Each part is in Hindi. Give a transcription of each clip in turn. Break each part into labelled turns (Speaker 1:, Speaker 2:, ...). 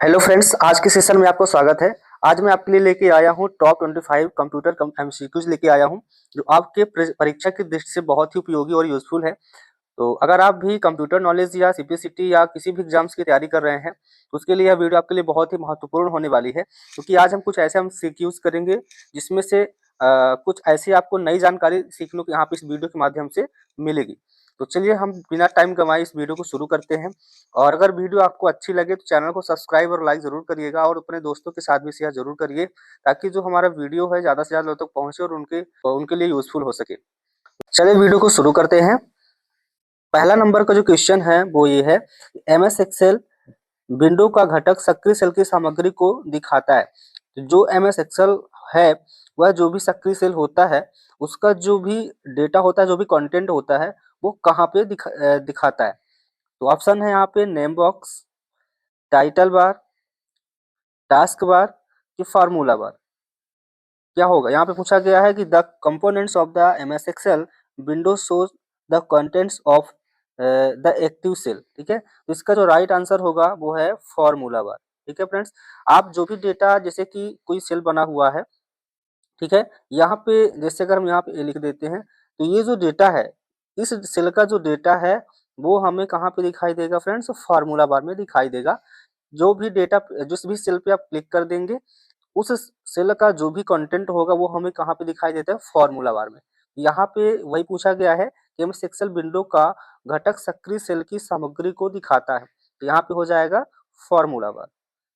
Speaker 1: हेलो फ्रेंड्स, आज के सेशन में आपको स्वागत है। आज मैं आपके लिए लेके आया हूँ टॉप 25 कंप्यूटर एमसीक्यूज लेके आया हूँ, जो आपके परीक्षा की दृष्टि से बहुत ही उपयोगी और यूजफुल है। तो अगर आप भी कंप्यूटर नॉलेज या सीपीसीटी या किसी भी एग्जाम्स की तैयारी कर रहे हैं, तो उसके लिए यह वीडियो आपके लिए बहुत ही महत्वपूर्ण होने वाली है, क्योंकि आज हम कुछ ऐसे एमसीक्यूज करेंगे जिसमें से कुछ ऐसी आपको नई जानकारी सीखने को यहाँ पे इस वीडियो के माध्यम से मिलेगी। तो चलिए हम बिना टाइम गंवाए इस वीडियो को शुरू करते हैं। और अगर वीडियो आपको अच्छी लगे तो चैनल को सब्सक्राइब और लाइक जरूर करिएगा और अपने दोस्तों के साथ भी शेयर जरूर करिए, ताकि जो हमारा वीडियो है ज्यादा से ज्यादा लोगों तक पहुंचे और उनके लिए यूजफुल हो सके। चलिए वीडियो को शुरू करते हैं। पहला नंबर का जो क्वेश्चन है वो ये है, एमएस एक्सेल विंडो का घटक सक्रिय सेल की सामग्री को दिखाता है। तो जो एमएस एक्सेल है वह जो भी सक्रिय सेल होता है उसका जो भी डेटा होता है, जो भी कंटेंट होता है, वो कहाँ पे दिखाता है। तो ऑप्शन है यहाँ पे name box, title bar, task bar कि फार्मूला बार। क्या होगा, यहाँ पे पूछा गया है कि the components of the MS Excel window shows the contents of the active cell. ठीक है, तो इसका जो राइट आंसर होगा वो है फार्मूला बार। ठीक है फ्रेंड्स, आप जो भी डेटा, जैसे कि कोई सेल बना हुआ है, ठीक है, यहाँ पे जैसे अगर हम यहाँ पे लिख देते हैं, तो ये जो डेटा है, इस सेल का जो डेटा है वो हमें कहाँ पे दिखाई देगा फ्रेंड्स, फार्मूला बार में दिखाई देगा। जो भी डेटा, जिस भी सेल पे आप क्लिक कर देंगे, उस सेल का जो भी कंटेंट होगा वो हमें कहाँ पे दिखाई देता है, फार्मूला बार में। यहाँ पे वही पूछा गया है कि एमएस एक्सेल विंडो का घटक सक्रिय सेल की सामग्री को दिखाता है, तो यहाँ पे हो जाएगा फार्मूला बार।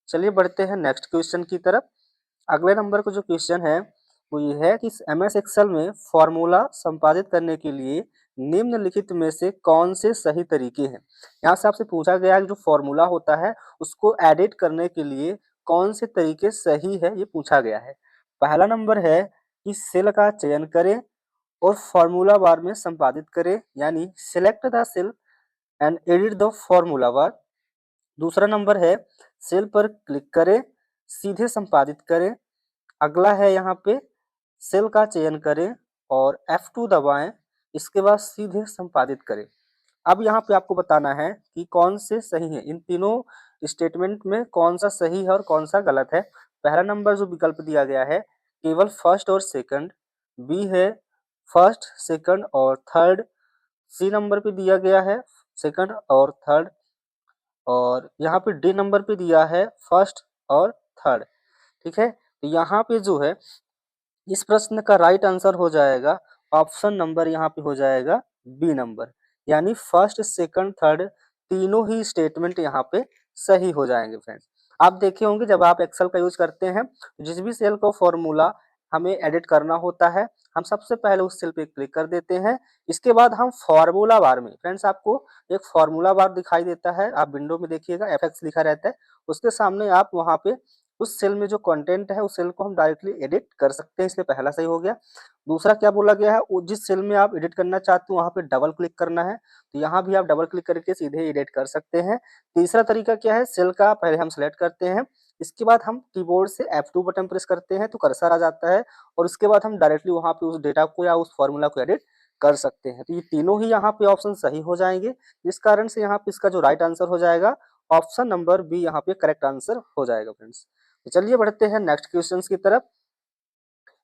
Speaker 1: चलिए बढ़ते हैं नेक्स्ट क्वेश्चन की तरफ। अगले नंबर का जो क्वेश्चन है वो ये है कि एमएस एक्सेल में फॉर्मूला संपादित करने के लिए निम्नलिखित में से कौन से सही तरीके हैं। यहाँ से आपसे पूछा गया है कि जो फॉर्मूला होता है उसको एडिट करने के लिए कौन से तरीके सही है, ये पूछा गया है। पहला नंबर है कि सेल का चयन करें और फॉर्मूला बार में संपादित करें, यानी select the cell and edit the formula bar. दूसरा नंबर है सेल पर क्लिक करें, सीधे संपादित करें। अगला है यहाँ पे सेल का चयन करें और F2 दबाएं, इसके बाद सीधे संपादित करें। अब यहाँ पे आपको बताना है कि कौन से सही है, इन तीनों स्टेटमेंट में कौन सा सही है और कौन सा गलत है। पहला नंबर जो विकल्प दिया गया है केवल फर्स्ट और सेकंड, बी है फर्स्ट सेकंड और थर्ड, सी नंबर पे दिया गया है सेकंड और थर्ड, और यहाँ पे डी नंबर पे दिया है फर्स्ट और थर्ड। ठीक है, तो यहाँ पे जो है इस प्रश्न का राइट आंसर हो जाएगा ऑप्शन नंबर, यहाँ पे हो जाएगा बी नंबर, यानी फर्स्ट सेकंड थर्ड तीनों ही स्टेटमेंट यहाँ पे सही हो जाएंगे फ्रेंड्स। आप देखे होंगे जब आप एक्सेल का यूज करते हैं, जिस भी सेल को फॉर्मूला हमें एडिट करना होता है, हम सबसे पहले उस सेल पे क्लिक कर देते हैं। इसके बाद हम फॉर्मूला बार में, फ्रेंड्स आपको एक फॉर्मूला बार दिखाई देता है, आप विंडो में देखिएगा एफएक्स लिखा रहता है, उसके सामने आप वहाँ पे उस सेल में जो कंटेंट है उस सेल को हम डायरेक्टली एडिट कर सकते हैं। इसलिए पहला सही हो गया। दूसरा क्या बोला गया है, जिस सेल में आप एडिट करना चाहते हो वहां पे डबल क्लिक करना है, तो यहाँ भी आप डबल क्लिक करके सीधे एडिट कर सकते हैं। तीसरा तरीका क्या है, सेल का पहले हम सेलेक्ट करते हैं, इसके बाद हम कीबोर्ड से F2 बटन प्रेस करते हैं तो कर्सर आ जाता है, और उसके बाद हम डायरेक्टली वहां पे उस डेटा को या उस फॉर्मूला को एडिट कर सकते हैं। तो ये तीनों ही यहाँ पे ऑप्शन सही हो जाएंगे, जिस कारण से यहाँ पे इसका जो राइट आंसर हो जाएगा ऑप्शन नंबर बी यहाँ पे करेक्ट आंसर हो जाएगा फ्रेंड्स। तो चलिए बढ़ते हैं नेक्स्ट क्वेश्चन की तरफ।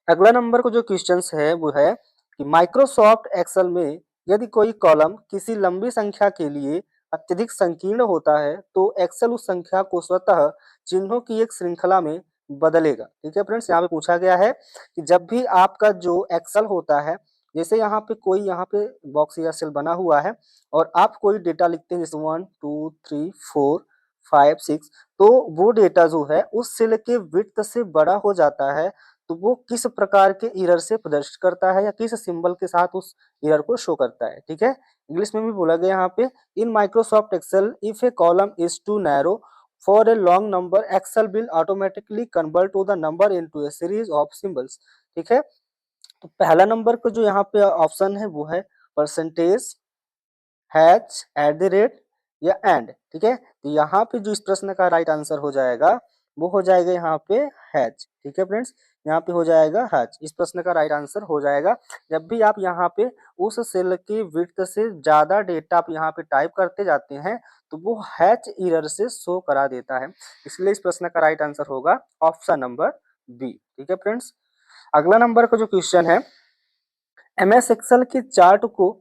Speaker 1: अगला नंबर को जो क्वेश्चन है वो है कि माइक्रोसॉफ्ट एक्सेल में यदि कोई कॉलम किसी लंबी संख्या के लिए अत्यधिक संकीर्ण होता है तो एक्सेल उस संख्या को स्वतः चिन्हों की एक श्रृंखला में बदलेगा। ठीक है फ्रेंड्स, यहाँ पे पूछा गया है कि जब भी आपका जो एक्सेल होता है, जैसे यहाँ पे कोई यहाँ पे बॉक्स या सेल बना हुआ है और आप कोई डेटा लिखते हैं, जैसे 1 2 3 4 5 6, तो वो डेटा जो है उस सेल के विड्थ से बड़ा हो जाता है, तो वो किस प्रकार के एरर से प्रदर्शित करता है या किस सिंबल के साथ उस एरर को शो करता है। ठीक है, इंग्लिश में भी बोला गया यहाँ पे, in Microsoft Excel if a column is too narrow for a long number Excel will automatically convert to the number into a series of symbols. ठीक है, तो पहला नंबर का जो यहाँ पे ऑप्शन है वो है percentage, hatch, at the rate या एंड। ठीक है, तो यहाँ पे जो इस प्रश्न का राइट आंसर हो जाएगा वो हो जाएगा यहाँ पे हैच। ठीक है फ्रेंड्स, यहाँ पे हो जाएगा हैच, इस प्रश्न का राइट आंसर हो जाएगा। जब भी आप यहाँ पे उस सेल की विड्थ से ज्यादा डेटा आप यहाँ पे टाइप करते जाते हैं तो वो हैच एरर से शो करा देता है। इसलिए इस प्रश्न का राइट आंसर होगा ऑप्शन नंबर बी। ठीक है फ्रेंड्स, अगला नंबर का जो क्वेश्चन है, एमएस एक्सेल के चार्ट को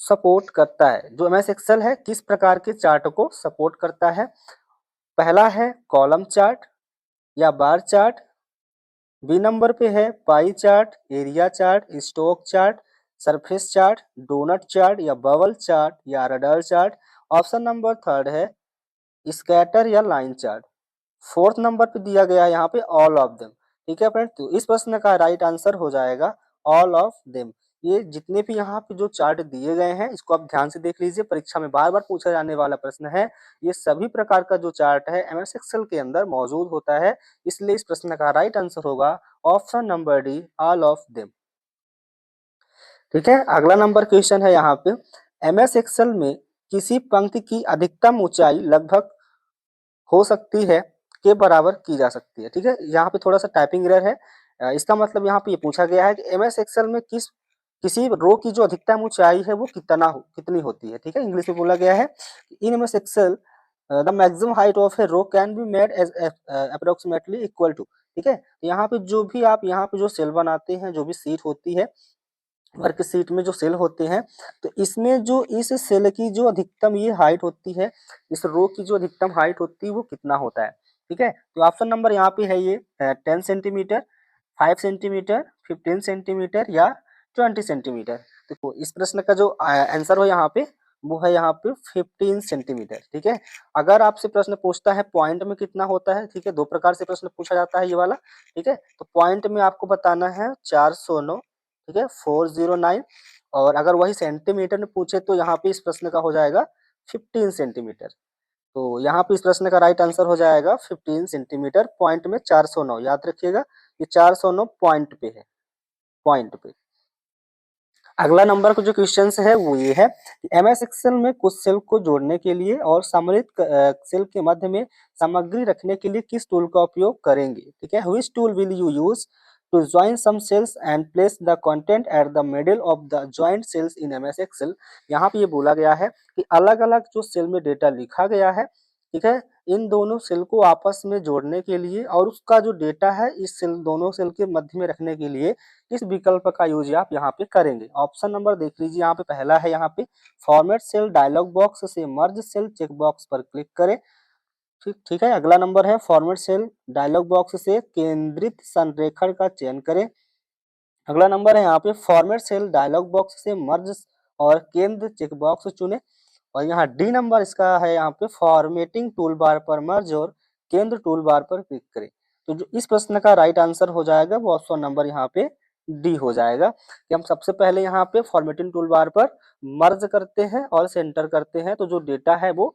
Speaker 1: सपोर्ट करता है। जो एमएस एक्सेल है किस प्रकार के चार्ट को सपोर्ट करता है? पहला है कॉलम चार्ट या बार चार्ट, बी नंबर पे है pie chart, area chart, stock chart, surface chart, doughnut chart या बबल चार्ट या radar chart. Option number third है स्कैटर या लाइन चार्ट। फोर्थ नंबर पे दिया गया है यहाँ पे ऑल ऑफ देम। ठीक है फ्रेंड, तो इस प्रश्न का राइट आंसर हो जाएगा ऑल ऑफ देम। ये जितने भी यहाँ पे जो चार्ट दिए गए हैं इसको आप ध्यान से देख लीजिए, परीक्षा में बार बार पूछा जाने वाला प्रश्न है। ये सभी प्रकार का जो चार्ट है एमएस एक्सेल के अंदर मौजूद होता है, इसलिए इस प्रश्न का राइट आंसर होगा option number D all of them. ठीक है, अगला नंबर क्वेश्चन है यहाँ पे, एमएस एक्सेल में किसी पंक्ति की अधिकतम ऊंचाई लगभग हो सकती है के बराबर की जा सकती है। ठीक है, यहाँ पे थोड़ा सा टाइपिंग एरर है। इसका मतलब यहाँ पे ये पूछा गया है कि एमएस एक्सेल में किसी रो की जो अधिकतम ऊंचाई है वो कितनी होती है। ठीक है, इंग्लिश में बोला गया है in MS Excel the maximum height of a row can be made as approximately equal to. ठीक है, यहाँ पे जो भी आप यहाँ पे जो सेल बनाते हैं, जो भी सीट होती है वर्क शीट में जो सेल होते हैं, तो इसमें जो इस सेल की जो अधिकतम ये हाइट होती है, इस रो की जो अधिकतम हाइट होती है वो कितना होता है। ठीक है, तो ऑप्शन नंबर यहाँ पे है ये 10 सेंटीमीटर, 5 सेंटीमीटर, 15 सेंटीमीटर या 20 सेंटीमीटर। देखो इस प्रश्न का जो आंसर हो यहाँ पे वो है यहाँ पे 15 सेंटीमीटर। ठीक है, अगर आपसे प्रश्न पूछता है पॉइंट में कितना होता है, ठीक है, दो प्रकार से प्रश्न पूछा जाता है ये वाला। ठीक है, तो पॉइंट में आपको बताना है 409, ठीक है 409, और अगर वही सेंटीमीटर में पूछे तो यहाँ पे इस प्रश्न का हो जाएगा 15 सेंटीमीटर। तो यहाँ पे इस प्रश्न का राइट आंसर हो जाएगा 15 सेंटीमीटर, पॉइंट में 409, याद रखिएगा ये 409 पॉइंट पे है, पॉइंट पे। अगला नंबर का जो क्वेश्चन है वो ये है कि एमएस एक्सेल में कुछ सेल को जोड़ने के लिए और सम्मिलित सेल के मध्य में सामग्री रखने के लिए किस टूल का उपयोग करेंगे। ठीक है, which tool will you use to join some cells and place the content at the middle of the joint cells in MS Excel. यहाँ पे ये बोला गया है कि अलग अलग जो सेल में डेटा लिखा गया है, ठीक है, इन दोनों सेल को आपस में जोड़ने के लिए और उसका जो डेटा है इस सेल दोनों सेल के मध्य में रखने के लिए इस विकल्प का यूज आप यहाँ पे करेंगे। ऑप्शन नंबर देख लीजिए, यहाँ पे पहला है यहाँ पे फॉर्मेट सेल, डायलॉग बॉक्स से मर्ज सेल चेक बॉक्स पर क्लिक करें। ठीक है, अगला नंबर है फॉर्मेट सेल, डायलॉग बॉक्स से केंद्रित संरेखण का चयन करें। अगला नंबर है यहाँ पे फॉर्मेट सेल, डायलॉग बॉक्स से मर्ज और केंद्र चेक बॉक्स चुने। और यहाँ डी नंबर इसका है यहाँ पे फॉर्मेटिंग टूल बार पर मर्ज और केंद्र टूल बार पर क्लिक करें। तो जो इस प्रश्न का राइट आंसर हो जाएगा वो ऑप्शन नंबर यहाँ पे डी हो जाएगा कि हम सबसे पहले यहाँ पे फॉर्मेटिंग टूल बार पर मर्ज करते हैं और सेंटर करते हैं, तो जो डेटा है वो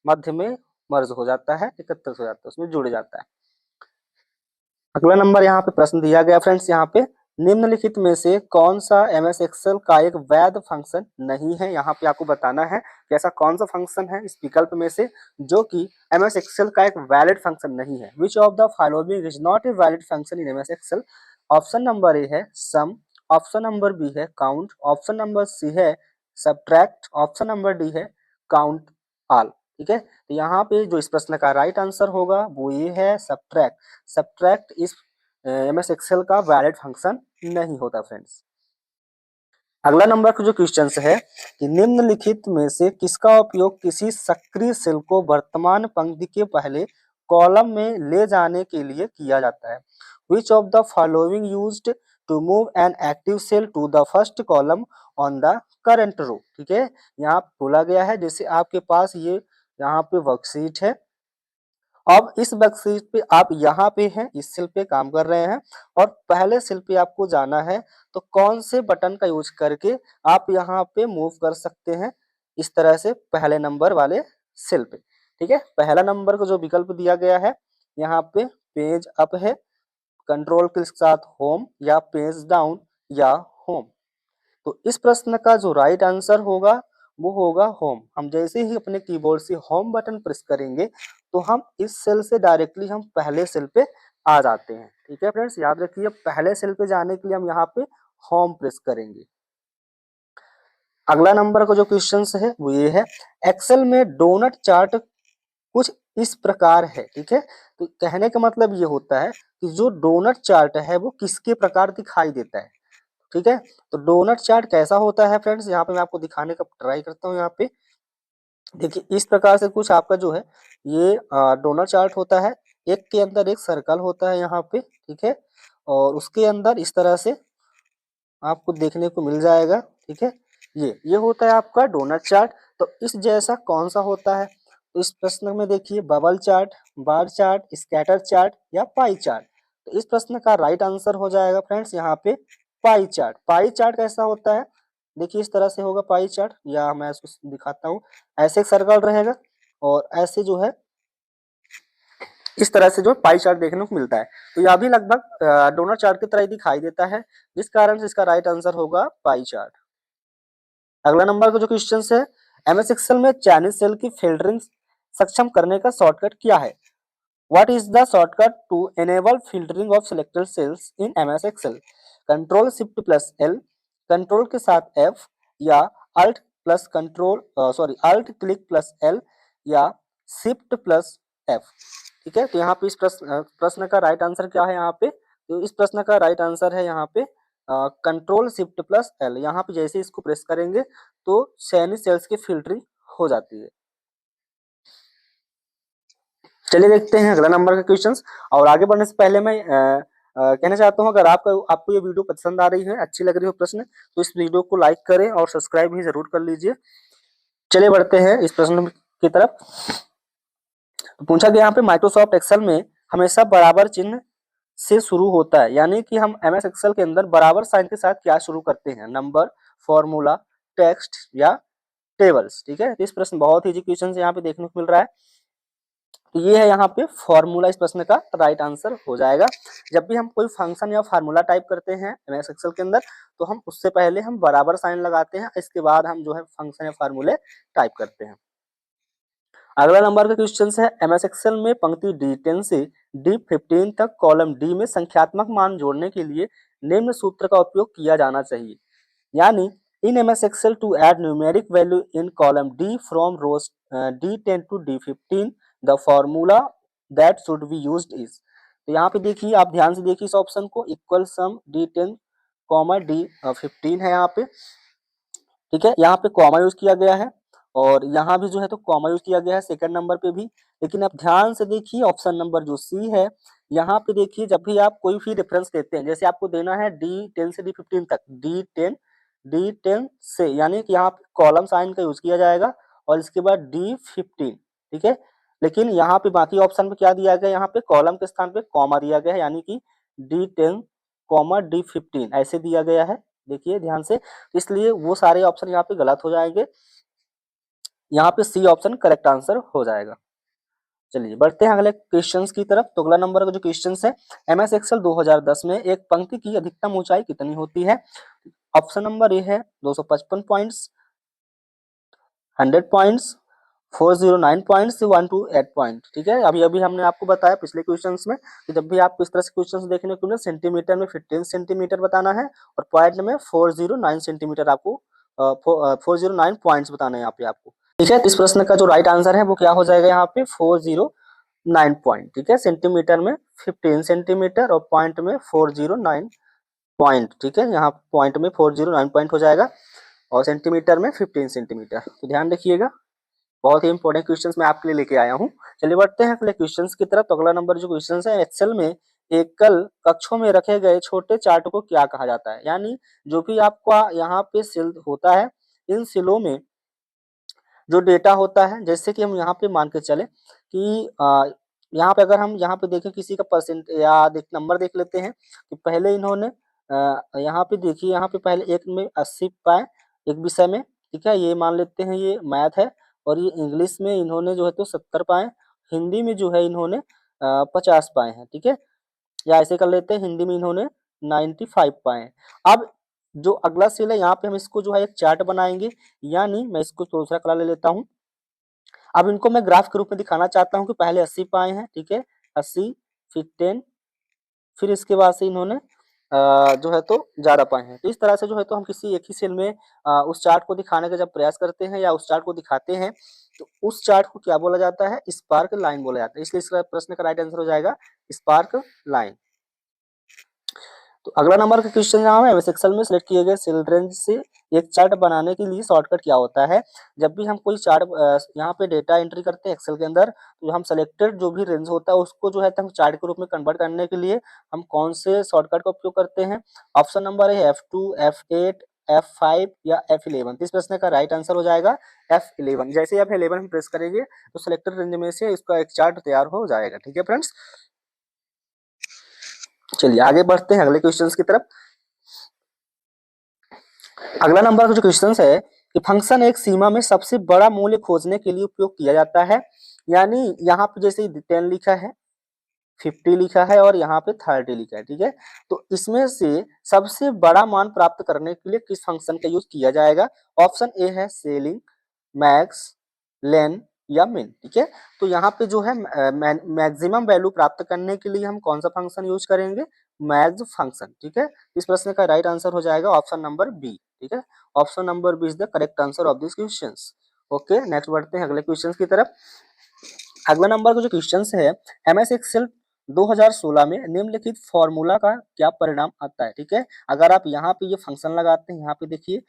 Speaker 1: मध्य में मर्ज हो जाता है, एकत्रित हो जाता है, उसमें जुड़ जाता है। अगला नंबर यहाँ पे प्रश्न दिया गया फ्रेंड्स, यहाँ पे निम्नलिखित में से कौन सा एमएस एक्सेल का एक वैध फंक्शन नहीं है। यहाँ पे आपको बताना है कि ऐसा कौन सा फंक्शन है इस विकल्प में से जो कि एमएस एक्सेल का एक वैलिड फंक्शन नहीं है। Which of the following is not a valid function in MS Excel. Option number A है सम, ऑप्शन नंबर बी है काउंट, ऑप्शन नंबर सी है सब्ट्रैक्ट, ऑप्शन नंबर डी है काउंट ऑल। ठीक है, तो यहाँ पे जो इस प्रश्न का राइट आंसर होगा वो ये है सब्ट्रैक्ट। सब्ट्रैक्ट इस एमएस एक्सेल का वैलिड फंक्शन नहीं होता फ्रेंड्स। अगला नंबर का जो क्वेश्चन है कि निम्नलिखित में से किसका उपयोग किसी सक्रिय सेल को वर्तमान पंक्ति के पहले कॉलम में ले जाने के लिए किया जाता है। Which of the following used to move an active cell to the first column on the current row. ठीक है, यहाँ बोला गया है जैसे आपके पास ये यहाँ पे वर्कशीट है, अब इस वर्कशीट पे आप यहाँ पे हैं, इस सेल पे काम कर रहे हैं और पहले सेल पे आपको जाना है, तो कौन से बटन का यूज करके आप यहाँ पे मूव कर सकते हैं इस तरह से पहले नंबर वाले सेल पे। ठीक है, पहला नंबर का जो विकल्प दिया गया है यहाँ पे पेज अप है, कंट्रोल के साथ होम, या पेज डाउन या होम। तो इस प्रश्न का जो राइट आंसर होगा वो होगा होम। हम जैसे ही अपने कीबोर्ड से होम बटन प्रेस करेंगे तो हम इस सेल से डायरेक्टली हम पहले सेल पे आ जाते हैं। ठीक है फ्रेंड्स, याद रखिए पहले सेल पे जाने के लिए हम यहाँ पे होम प्रेस करेंगे। अगला नंबर का जो क्वेश्चन है वो ये है, एक्सेल में डोनट चार्ट कुछ इस प्रकार है। ठीक है, तो कहने का मतलब ये होता है कि जो डोनट चार्ट है वो किसके प्रकार दिखाई देता है। ठीक है, तो डोनट चार्ट कैसा होता है फ्रेंड्स, यहाँ पे मैं आपको दिखाने का ट्राई करता हूँ। यहाँ पे देखिए इस प्रकार से कुछ आपका जो है ये डोनट चार्ट होता है। एक के अंदर एक सर्कल होता है यहाँ पे। ठीक है, और उसके अंदर इस तरह से आपको देखने को मिल जाएगा। ठीक है, ये होता है आपका डोनट चार्ट। तो इस जैसा कौन सा होता है, तो इस प्रश्न में देखिए bubble chart, bar chart, scatter chart या पाई चार्ट। तो इस प्रश्न का राइट आंसर हो जाएगा फ्रेंड्स यहाँ पे पाई चार्ट। पाई चार्ट कैसा होता है, देखिए इस तरह से होगा पाई चार्ट, या मैं इसको दिखाता हूँ। ऐसे एक सर्कल रहेगा और ऐसे जो है इस तरह से जो पाई चार्ट देखने को मिलता है। तो यह भी लगभग डोनट चार्ट की तरह ही दिखाई देता है, जिस कारण से इसका राइट आंसर होगा पाई चार्ट। अगला नंबर का जो क्वेश्चन है, एमएस एक्सेल में चाइनीज सेल की फिल्टरिंग सक्षम करने का शॉर्टकट क्या है। What is the shortcut to enable filtering of selected cells in MS Excel. Control shift plus L, control के साथ एफ, या alt plus control alt click plus L, या शिफ्ट प्लस एफ। ठीक है, तो यहाँ पे इस प्रश्न का राइट आंसर क्या है यहाँ पे, तो इस प्रश्न का राइट आंसर है यहाँ पे कंट्रोल शिफ्ट प्लस एल। यहाँ पे जैसे इसको प्रेस करेंगे तो चयनित सेल्स की फिल्टरिंग हो जाती है। चलिए देखते हैं अगला नंबर का क्वेश्चंस। और आगे बढ़ने से पहले मैं कहना चाहता हूँ, अगर आपको ये वीडियो पसंद आ रही है, अच्छी लग रही हो प्रश्न, तो इस वीडियो को लाइक करें और सब्सक्राइब भी जरूर कर लीजिए। चलिए बढ़ते हैं इस प्रश्न की तरफ। तो पूछा गया यहाँ पे माइक्रोसॉफ्ट एक्सेल में हमेशा बराबर चिन्ह से शुरू होता है, यानी कि हम एमएस एक्सेल के अंदर बराबर साइन के साथ क्या शुरू करते हैं, नंबर, फॉर्मूला, टेक्स्ट या टेबल्स। ठीक है, इस प्रश्न बहुत इजी क्वेश्चन यहाँ पे देखने को मिल रहा है। तो ये है यहाँ पे फॉर्मूला, इस प्रश्न का राइट आंसर हो जाएगा। जब भी हम कोई फंक्शन या फार्मूला टाइप करते हैं एमएस एक्सेल के अंदर, तो हम उससे पहले हम बराबर साइन लगाते हैं, इसके बाद हम जो है फंक्शन या फार्मूले टाइप करते हैं। अगला नंबर का क्वेश्चन है, एमएस एक्सेल में पंक्ति D10 से D15 तक कॉलम डी में संख्यात्मक मान जोड़ने के लिए निम्न सूत्र का उपयोग किया जाना चाहिए। यानी in MS Excel to add numeric value in column D from rows D10 to D15 the formula that should be used is. तो यहाँ पे देखिए, आप ध्यान से देखिए इस ऑप्शन को, इक्वल सम D10 कॉमा D15 है यहाँ पे। ठीक है, यहाँ पे कॉमा यूज किया गया है और यहाँ भी जो है तो कॉमा यूज किया गया है सेकंड नंबर पे भी। लेकिन आप ध्यान से देखिए ऑप्शन नंबर जो सी है, यहाँ पे देखिए जब भी आप कोई भी रेफरेंस देते हैं, जैसे आपको देना है D10 से D15 तक, D10 से, यानी कि यहाँ पे कॉलम साइन का यूज किया जाएगा और इसके बाद D15। ठीक है, लेकिन यहाँ पे बाकी ऑप्शन में क्या दिया गया, यहाँ पे कॉलम के स्थान पे कॉमा दिया गया है, यानी कि D10 कॉमा D15 ऐसे दिया गया है। देखिए ध्यान से, इसलिए वो सारे ऑप्शन यहाँ पे गलत हो जाएंगे, यहाँ पे सी ऑप्शन करेक्ट आंसर हो जाएगा। चलिए बढ़ते हैं अगले क्वेश्चंस की तरफ। तो अगला नंबर का जो क्वेश्चंस है, एमएस एक्सेल 2010 में एक पंक्ति की अधिकतम ऊंचाई कितनी होती है। ऑप्शन नंबर ए है 255 पॉइंट्स, 100 पॉइंट्स, 409 पॉइंट्स, 128 पॉइंट। ठीक है, अभी अभी हमने आपको बताया पिछले क्वेश्चंस में कि जब भी आपको इस तरह से क्वेश्चंस देखने को मिले, सेंटीमीटर में 15 सेंटीमीटर बताना है और पॉइंट में 409 सेंटीमीटर आपको 409 पॉइंट्स बताना है यहाँ पे आपको। ठीक है, इस प्रश्न का जो राइट आंसर है वो क्या हो जाएगा यहाँ पे 409 पॉइंट। ठीक है, सेंटीमीटर में 15 सेंटीमीटर और पॉइंट में 409 पॉइंट। ठीक है, यहाँ पॉइंट में 409 पॉइंट हो जाएगा और सेंटीमीटर में 15 सेंटीमीटर। तो ध्यान रखिएगा, बहुत ही इंपॉर्टेंट क्वेश्चंस मैं आपके लिए लेके आया हूँ। चलिए बढ़ते हैं अगले क्वेश्चंस की तरफ। तो अगला नंबर जो क्वेश्चंस है, एक्सेल में एकल कक्षों में रखे गए छोटे चार्ट को क्या कहा जाता है। यानी जो भी आपका यहाँ पे सेल होता है, इन सेलों में जो डेटा होता है, जैसे कि हम यहाँ पे मान के चले कि यहाँ पे अगर हम यहाँ पे देखें किसी का परसेंट या नंबर देख लेते हैं, कि पहले इन्होंने यहाँ पे देखिए, यहाँ पे पहले एक में 80 पाए एक विषय में। ठीक है, ये मान लेते हैं ये मैथ है, और ये इंग्लिश में इन्होंने जो है तो 70 पाए, हिंदी में जो है इन्होंने 50 पाए हैं। ठीक है, या ऐसे कर लेते हैं, हिंदी में इन्होंने 95 पाए हैं। अब जो अगला सेल है, यहाँ पे हम इसको जो है एक चार्ट बनाएंगे, यानी मैं इसको दूसरा कलर ले लेता हूँ। अब इनको मैं ग्राफ के रूप में दिखाना चाहता हूँ कि पहले 80 पाए हैं। ठीक है, 80 फिर 10, फिर इसके बाद से इन्होंने जो है तो ज़्यादा पाए हैं। तो इस तरह से जो है तो हम किसी एक ही सेल में उस चार्ट को दिखाने का जब प्रयास करते हैं या उस चार्ट को दिखाते हैं, तो उस चार्ट को क्या बोला जाता है? स्पार्क लाइन बोला जाता है। इसलिए इसका प्रश्न का राइट आंसर हो जाएगा स्पार्क लाइन। तो अगला नंबर का क्वेश्चन यहाँ है, एमएस एक्सेल में सिलेक्ट किए गए सेल रेंज से एक चार्ट बनाने के लिए शॉर्टकट क्या होता है? जब भी हम कोई चार्ट यहाँ पे डेटा एंट्री करते हैं एक्सेल के अंदर, तो हम सेलेक्टेड जो भी रेंज होता है उसको जो है हम चार्ट के रूप में कन्वर्ट करने के लिए हम कौन से शॉर्टकट का उपयोग करते हैं? ऑप्शन नंबर है F2, F8, F5 या F11। इस प्रश्न का राइट आंसर हो जाएगा F11। जैसे ही F11 हम प्रेस करेंगे तो सिलेक्टेड रेंज में से इसका एक चार्ट तैयार हो जाएगा। ठीक है फ्रेंड्स, चलिए आगे बढ़ते हैं अगले क्वेश्चंस की तरफ। अगला नंबर का जो क्वेश्चन है कि फंक्शन एक सीमा में सबसे बड़ा मूल्य खोजने के लिए उपयोग किया जाता है। यानी यहाँ पे जैसे 10 लिखा है, 50 लिखा है और यहाँ पे 30 लिखा है। ठीक है, तो इसमें से सबसे बड़ा मान प्राप्त करने के लिए किस फंक्शन का यूज किया जाएगा? ऑप्शन ए है सेलिंग, मैक्स, लेन या मिन। ठीक है, तो यहाँ पे जो है मैक्सिमम वैल्यू प्राप्त करने के लिए हम कौन सा फंक्शन यूज करेंगे? Max function. ठीक है, इस प्रश्न का राइट आंसर हो जाएगा ऑप्शन नंबर बी। ठीक है, option number B is the correct answer of this questions. Okay, next बढ़ते हैं अगले क्वेश्चंस की तरफ। अगला नंबर का जो क्वेश्चंस है, एमएस एक्सेल 2016 में निम्नलिखित फॉर्मूला का क्या परिणाम आता है? ठीक है, अगर आप यहाँ पे ये फंक्शन लगाते हैं, यहाँ पे देखिए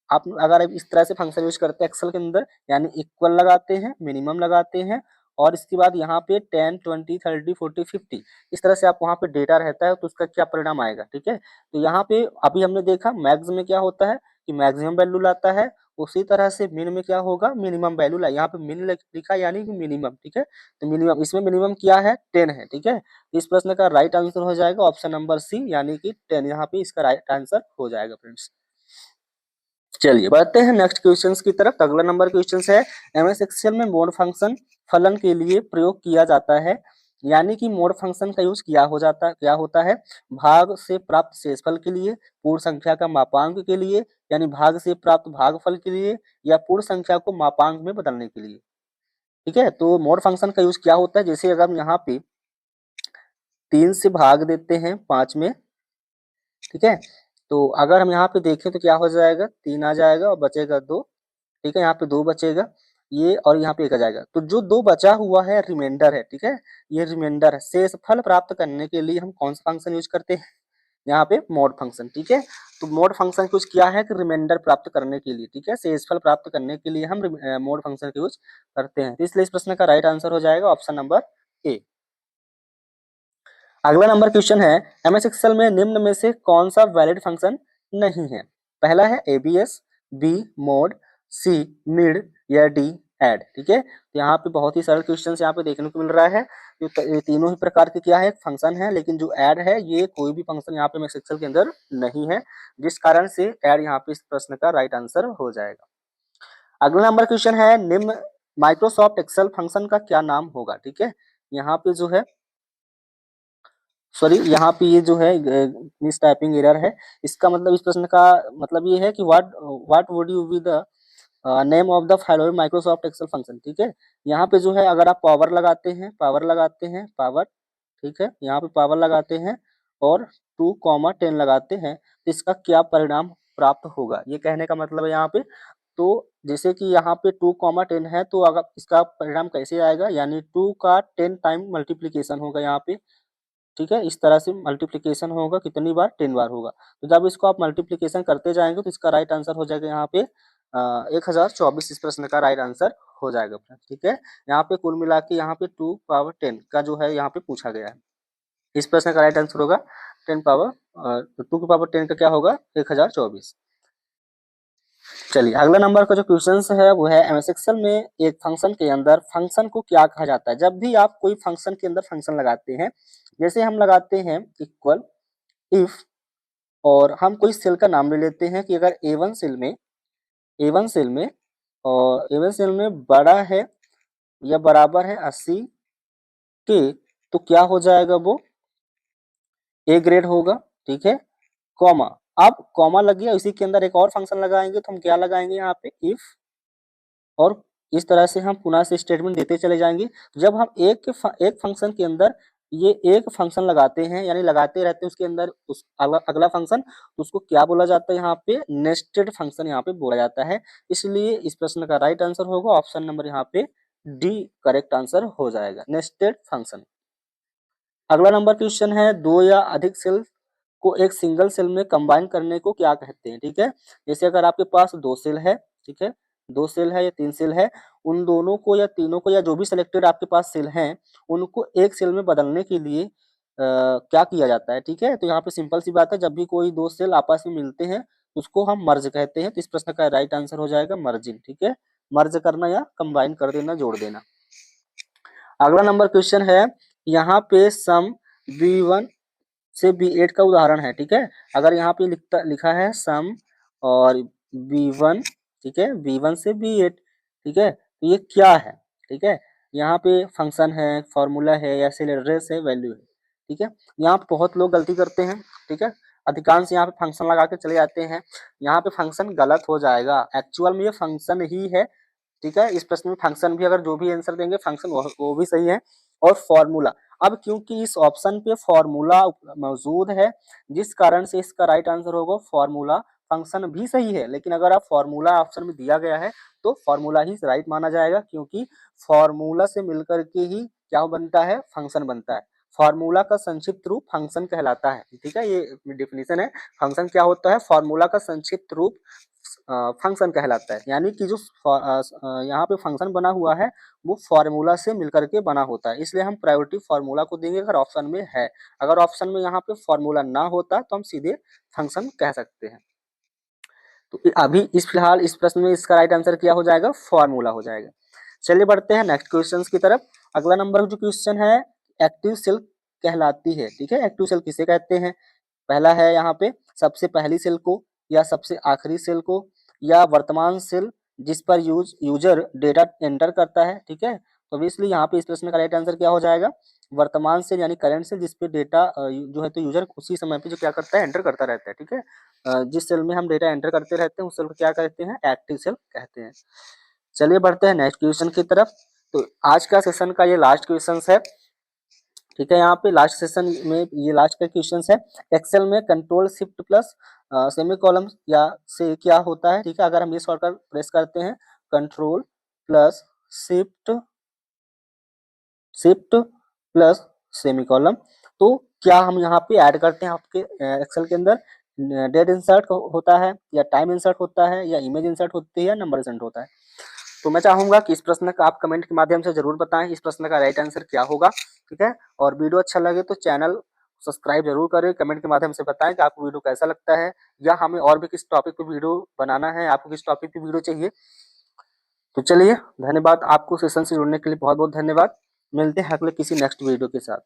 Speaker 1: आप अगर आप इस तरह से फंक्शन यूज करते हैं एक्सेल के अंदर, यानी इक्वल लगाते हैं, मिनिमम लगाते हैं और इसके बाद यहाँ पे 10, 20, 30, 40, 50 इस तरह से आप वहाँ पे डेटा रहता है तो उसका क्या परिणाम आएगा? ठीक है, तो यहाँ पे अभी हमने देखा मैक्स में क्या होता है कि मैक्सिमम वैल्यू लाता है, उसी तरह से मिन में क्या होगा? मिनिमम वैल्यू ला। यहाँ पे मिन लिखा यानी कि मिनिमम। ठीक है, तो मिनिमम इसमें मिनिमम क्या है? 10 है। ठीक है, इस प्रश्न का राइट आंसर हो जाएगा ऑप्शन नंबर सी यानी कि 10। यहाँ पे इसका राइट आंसर हो जाएगा फ्रेंड्स। चलिए बढ़ते हैं नेक्स्ट क्वेश्चंस की तरफ। अगला नंबर क्वेश्चन है, एमएस एक्सेल में मोड फंक्शन फलन के लिए प्रयोग किया जाता है। यानी कि मोड फंक्शन का यूज क्या होता है? भाग से प्राप्त शेषफल के लिए, पूर्ण संख्या का मापांक के लिए, यानी भाग से प्राप्त भागफल के लिए, या पूर्ण संख्या को मापांक में बदलने के लिए। ठीक है, तो मोड फंक्शन का यूज क्या होता है? जैसे अगर हम यहाँ पे 3 से भाग देते हैं 5 में, ठीक है, तो अगर हम यहाँ पे देखें तो क्या हो जाएगा? 3 आ जाएगा और बचेगा 2। ठीक है, यहाँ पे 2 बचेगा, ये और यहाँ पे 1 आ जाएगा। तो जो 2 बचा हुआ है रिमाइंडर है। ठीक है, ये रिमाइंडर है। शेषफल प्राप्त करने के लिए हम कौन सा फंक्शन यूज करते हैं? यहाँ पे मोड फंक्शन। ठीक है, तो मोड फंक्शन यूज किया है कि रिमाइंडर प्राप्त करने के लिए। ठीक है, शेषफल प्राप्त करने के लिए हम मोड फंक्शन का यूज करते हैं। तो इसलिए इस प्रश्न का राइट आंसर हो जाएगा ऑप्शन नंबर ए। अगला नंबर क्वेश्चन है, एमएस एक्सेल में निम्न में से कौन सा वैलिड फंक्शन नहीं है? पहला है एबीएस, बी मोड, सी मिड या डी ऐड। ठीक है, तो यहाँ पे बहुत ही सरल क्वेश्चन यहाँ पे देखने को मिल रहा है। ये तीनों ही प्रकार के क्या है? फंक्शन है, लेकिन जो ऐड है ये कोई भी फंक्शन यहाँ पे एमएस एक्सेल के अंदर नहीं है, जिस कारण से ऐड यहाँ पे इस प्रश्न का राइट आंसर हो जाएगा। अगला नंबर क्वेश्चन है, निम्न माइक्रोसॉफ्ट एक्सेल फंक्शन का क्या नाम होगा? ठीक है, यहाँ पे जो है सॉरी, यहाँ पे ये जो है मिस टाइपिंग एरर है। इसका मतलब इस प्रश्न का मतलब ये है कि what would you be the name of the following Microsoft Excel function. ठीक है, यहाँ पे जो है अगर आप पावर लगाते हैं, पावर, ठीक है, यहाँ पे पावर लगाते हैं और 2, 10 लगाते हैं तो इसका क्या परिणाम प्राप्त होगा? ये कहने का मतलब है यहाँ पे, तो जैसे कि यहाँ पे 2, 10 है तो अगर इसका परिणाम कैसे आएगा? यानी 2 का 10 टाइम मल्टीप्लीकेशन होगा यहाँ पे। ठीक है, इस तरह से मल्टीप्लिकेशन होगा, कितनी बार? 10 बार होगा। तो जब इसको आप मल्टीप्लिकेशन करते जाएंगे तो इसका राइट आंसर हो जाएगा यहाँ पे 1024। इस प्रश्न का राइट आंसर हो जाएगा। ठीक है, यहाँ पे कुल मिला के यहाँ पे 2 पावर 10 का जो है यहाँ पे पूछा गया है। इस प्रश्न का राइट आंसर होगा 10 पावर 2 की पावर 10 का क्या होगा? 1024। चलिए अगला नंबर का जो क्वेश्चन है वो है, एमएस एक्सेल में एक फंक्शन के अंदर फंक्शन को क्या कहा जाता है? जब भी आप कोई फंक्शन के अंदर फंक्शन लगाते हैं, जैसे हम लगाते हैं इक्वल, इफ, और हम कोई सेल का नाम ले लेते हैं कि अगर A1 सेल में और A1 सेल में बड़ा है या बराबर है 80 के, तो क्या हो जाएगा? वो ए ग्रेड होगा। ठीक है, कॉमा, अब कॉमा लग गया, इसी के अंदर एक और फंक्शन लगाएंगे तो हम क्या लगाएंगे यहाँ पे? इफ, और इस तरह से हम पुनः से स्टेटमेंट देते चले जाएंगे। जब हम एक फंक्शन के अंदर ये एक फंक्शन लगाते हैं, यानी लगाते रहते हैं उसके अंदर उस अगला फंक्शन, तो उसको क्या बोला जाता है यहाँ पे, नेस्टेड फंक्शन यहाँ पे बोला जाता है। इसलिए इस प्रश्न का राइट आंसर होगा ऑप्शन नंबर यहाँ पे डी करेक्ट आंसर हो जाएगा, नेस्टेड फंक्शन। अगला नंबर क्वेश्चन है, दो या अधिक सेल को एक सिंगल सेल में कंबाइन करने को क्या कहते हैं। ठीक है, जैसे अगर आपके पास दो सेल है, ठीक है, दो सेल है या तीन सेल है, उन दोनों को या तीनों को या जो भी सिलेक्टेड आपके पास सेल हैं उनको एक सेल में बदलने के लिए क्या किया जाता है। ठीक है, तो यहाँ पे सिंपल सी बात है, जब भी कोई दो सेल आपस में मिलते हैं उसको हम मर्ज कहते हैं। तो इस प्रश्न का राइट आंसर हो जाएगा मर्जिंग। ठीक है, मर्ज करना या कंबाइन कर देना, जोड़ देना। अगला नंबर क्वेश्चन है, यहाँ पे सम V1 से B8 का उदाहरण है। ठीक है, अगर यहाँ पे लिखा है सम और V1, ठीक है, V1 से B8, ठीक है, तो ये क्या है। ठीक है, यहाँ पे फंक्शन है, फॉर्मूला है, या सेल एड्रेस है, वैल्यू है। ठीक है, यहाँ पे बहुत लोग गलती करते हैं। ठीक है, अधिकांश यहाँ पे फंक्शन लगा के चले जाते हैं, यहाँ पे फंक्शन गलत हो जाएगा, एक्चुअल में ये फंक्शन ही है। ठीक है, इस प्रश्न में फंक्शन भी अगर जो भी आंसर देंगे फंक्शन वो भी सही है, और फॉर्मूला। अब क्योंकि इस ऑप्शन पे फॉर्मूला मौजूद है, जिस कारण से इसका राइट आंसर होगा फॉर्मूला। फंक्शन भी सही है, लेकिन अगर आप फॉर्मूला ऑप्शन में दिया गया है तो फॉर्मूला ही राइट माना जाएगा, क्योंकि फॉर्मूला से मिलकर के ही क्या बनता है, फंक्शन बनता है। फॉर्मूला का संक्षिप्त रूप फंक्शन कहलाता है। ठीक है, ये डिफिनीशन है। फंक्शन क्या होता है, फॉर्मूला का संक्षिप्त रूप फंक्शन कहलाता है, यानी कि जो यहाँ पे फंक्शन बना हुआ है वो फॉर्मूला से मिलकर के बना होता है, इसलिए हम प्रायोरिटी फॉर्मूला को देंगे अगर ऑप्शन में है। अगर ऑप्शन में यहाँ पे फॉर्मूला ना होता तो हम सीधे फंक्शन कह सकते हैं। तो अभी इस फिलहाल इस प्रश्न में इसका राइट आंसर क्या हो जाएगा, फॉर्मूला हो जाएगा। चलिए बढ़ते हैं नेक्स्ट क्वेश्चन की तरफ। अगला नंबर जो क्वेश्चन है, एक्टिव सेल कहलाती है। ठीक है, एक्टिव सेल किसे कहते हैं। पहला है यहाँ पे सबसे पहली सेल को, या सबसे आखिरी सेल को, या वर्तमान सेल जिस पर यूजर डेटा एंटर करता है। ठीक है, तो इसलिए यहाँ पे इस प्रश्न का राइट आंसर क्या हो जाएगा, वर्तमान सेल यानी करंट सेल, जिस पे डेटा जो है तो यूजर उसी समय पे जो क्या करता है, एंटर करता रहता है। ठीक है, जिस सेल में हम डेटा एंटर करते रहते हैं उस सेल को क्या कहते हैं, एक्टिव सेल कहते हैं। चलिए बढ़ते हैं नेक्स्ट क्वेश्चन की तरफ। तो आज का सेशन का ये लास्ट क्वेश्चन है। ठीक है, यहाँ पे लास्ट सेशन में ये लास्ट का क्वेश्चन है, एक्सेल में control shift plus semi column या से क्या होता है। ठीक है, अगर हम ये शॉर्टकट प्रेस करते हैं control plus shift plus semi column, तो क्या हम यहाँ पे ऐड करते हैं आपके एक्सेल के अंदर, डेट इंसर्ट होता है, या टाइम इंसर्ट होता है, या इमेज इंसर्ट होती है, या नंबर इंसर्ट होता है। तो मैं चाहूंगा कि इस प्रश्न का आप कमेंट के माध्यम से जरूर बताएं इस प्रश्न का राइट आंसर क्या होगा। ठीक है, और वीडियो अच्छा लगे तो चैनल सब्सक्राइब जरूर करें, कमेंट के माध्यम से बताएं कि आपको वीडियो कैसा लगता है, या हमें और भी किस टॉपिक पे वीडियो बनाना है, आपको किस टॉपिक पे वीडियो चाहिए। तो चलिए धन्यवाद, आपको सेशन से जुड़ने के लिए बहुत बहुत धन्यवाद। मिलते हैं अगले किसी नेक्स्ट वीडियो के साथ।